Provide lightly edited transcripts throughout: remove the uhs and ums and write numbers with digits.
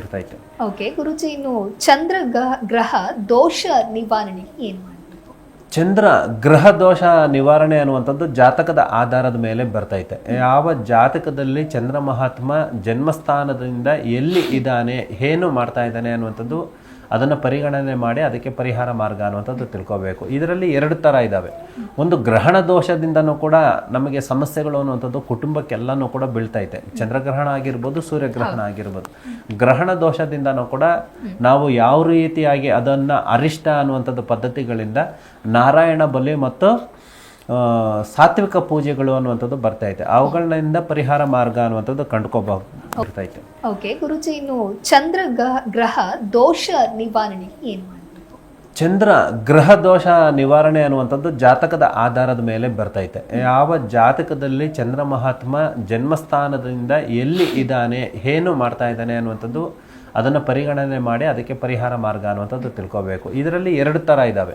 ಇರ್ತೈತೆ. ಓಕೆ ಗುರುಜಿ, ಇನ್ನು ಚಂದ್ರ ಗ್ರಹ ದೋಷ ನಿವಾರಣೆಗೆ ಏನು ಮಾಡಬೇಕು? ಚಂದ್ರ ಗ್ರಹ ದೋಷ ನಿವಾರಣೆ ಅನ್ನುವಂಥದ್ದು ಜಾತಕದ ಆಧಾರದ ಮೇಲೆ ಬರ್ತೈತೆ. ಯಾವ ಜಾತಕದಲ್ಲಿ ಚಂದ್ರ ಮಹಾತ್ಮ ಜನ್ಮಸ್ಥಾನದಿಂದ ಎಲ್ಲಿ ಇದ್ದಾನೆ, ಏನು ಮಾಡ್ತಾ ಇದ್ದಾನೆ ಅನ್ನುವಂಥದ್ದು ಅದನ್ನು ಪರಿಗಣನೆ ಮಾಡಿ ಅದಕ್ಕೆ ಪರಿಹಾರ ಮಾರ್ಗ ಅನ್ನುವಂಥದ್ದು ತಿಳ್ಕೋಬೇಕು. ಇದರಲ್ಲಿ ಎರಡು ಥರ ಇದ್ದಾವೆ. ಒಂದು ಗ್ರಹಣ ದೋಷದಿಂದನೂ ಕೂಡ ನಮಗೆ ಸಮಸ್ಯೆಗಳು ಅನ್ನುವಂಥದ್ದು ಕುಟುಂಬಕ್ಕೆಲ್ಲನೂ ಕೂಡ ಬೀಳ್ತೈತೆ. ಚಂದ್ರಗ್ರಹಣ ಆಗಿರ್ಬೋದು, ಸೂರ್ಯಗ್ರಹಣ ಆಗಿರ್ಬೋದು. ಗ್ರಹಣ ದೋಷದಿಂದನೂ ಕೂಡ ನಾವು ಯಾವ ರೀತಿಯಾಗಿ ಅದನ್ನು ಅರಿಷ್ಟ ಅನ್ನುವಂಥದ್ದು ಪದ್ಧತಿಗಳಿಂದ ನಾರಾಯಣ ಬಲಿ ಮತ್ತು ಸಾತ್ವಿಕ ಪೂಜೆಗಳು ಅನ್ನುವಂಥದ್ದು ಬರ್ತೈತೆ. ಅವುಗಳಿಂದ ಪರಿಹಾರ ಮಾರ್ಗ ಅನ್ನುವಂಥದ್ದು ಕಂಡುಕೋಬಹುದೈತೆ. ಓಕೆ ಗುರುಜಿ, ಇನ್ನು ಚಂದ್ರ ಗ್ರಹ ದೋಷ ನಿವಾರಣೆಗೆ ಏನು ಮಾಡಬೇಕು? ಚಂದ್ರ ಗ್ರಹ ದೋಷ ನಿವಾರಣೆ ಅನ್ನುವಂಥದ್ದು ಜಾತಕದ ಆಧಾರದ ಮೇಲೆ ಬರ್ತೈತೆ. ಯಾವ ಜಾತಕದಲ್ಲಿ ಚಂದ್ರ ಮಹಾತ್ಮ ಜನ್ಮಸ್ಥಾನದಿಂದ ಎಲ್ಲಿ ಇದ್ದಾನೆ, ಏನು ಮಾಡ್ತಾ ಇದ್ದಾನೆ ಅನ್ನುವಂಥದ್ದು ಅದನ್ನು ಪರಿಗಣನೆ ಮಾಡಿ ಅದಕ್ಕೆ ಪರಿಹಾರ ಮಾರ್ಗ ಅನ್ನುವಂಥದ್ದು ತಿಳ್ಕೋಬೇಕು. ಇದರಲ್ಲಿ ಎರಡು ಥರ ಇದ್ದಾವೆ.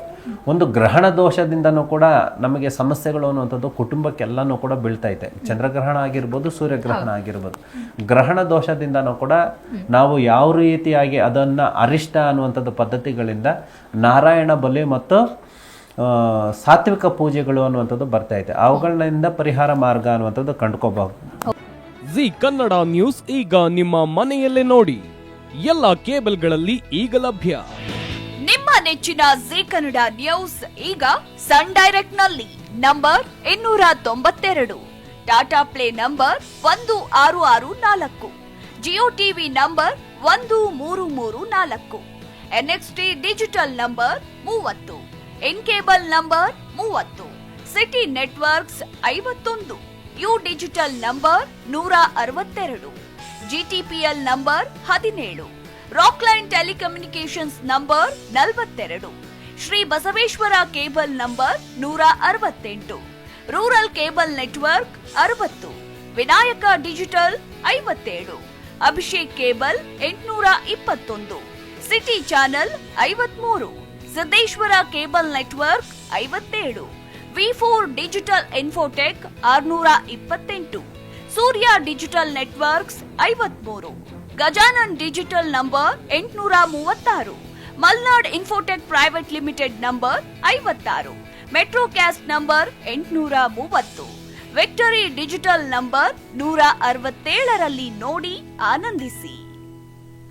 ಒಂದು ಗ್ರಹಣ ದೋಷದಿಂದನೂ ಕೂಡ ನಮಗೆ ಸಮಸ್ಯೆಗಳು ಅನ್ನುವಂಥದ್ದು ಕುಟುಂಬಕ್ಕೆಲ್ಲನೂ ಕೂಡ ಬೀಳ್ತೈತೆ. ಚಂದ್ರಗ್ರಹಣ ಆಗಿರ್ಬೋದು, ಸೂರ್ಯಗ್ರಹಣ ಆಗಿರ್ಬೋದು. ಗ್ರಹಣ ದೋಷದಿಂದನೂ ಕೂಡ ನಾವು ಯಾವ ರೀತಿಯಾಗಿ ಅದನ್ನು ಅರಿಷ್ಟ ಅನ್ನುವಂಥದ್ದು ಪದ್ಧತಿಗಳಿಂದ ನಾರಾಯಣ ಬಲಿ ಮತ್ತು ಸಾತ್ವಿಕ ಪೂಜೆಗಳು ಅನ್ನುವಂಥದ್ದು ಬರ್ತೈತೆ. ಅವುಗಳಿಂದ ಪರಿಹಾರ ಮಾರ್ಗ ಅನ್ನುವಂಥದ್ದು ಕಂಡುಕೋಬಹುದು. ಜಿ ಕನ್ನಡ ನ್ಯೂಸ್ ಈಗ ನಿಮ್ಮ ಮನೆಯಲ್ಲೇ ನೋಡಿ. ಎಲ್ಲ ಕೇಬಲ್ಗಳಲ್ಲಿ ಈಗ ಲಭ್ಯ. ನಿಮ್ಮ ನೆಚ್ಚಿನ ಜಿ ಕನ್ನಡ ನ್ಯೂಸ್ ಈಗ ಸನ್ ಡೈರೆಕ್ಟ್ ನಲ್ಲಿ number 292, Tata Play number 1664, Jio TV number 1334, NXT digital number 30, in cable number 30, city networks 51, U digital number 162, GTPL number 17, Rockline telecommunications number 42, Shri Basaveshwara cable number 168, rural cable network 60, Vinayaka digital 57, Abhishek cable 821, city channel 53, Siddeshwara cable network 57, ವಿ4 digital infotech 628, Surya digital networks 53, Gajanan digital number 836, Malnad infotech private limited number 56, Metrocast number 830, victory digital number 167ರಲ್ಲಿ ನೋಡಿ ಆನಂದಿಸಿ.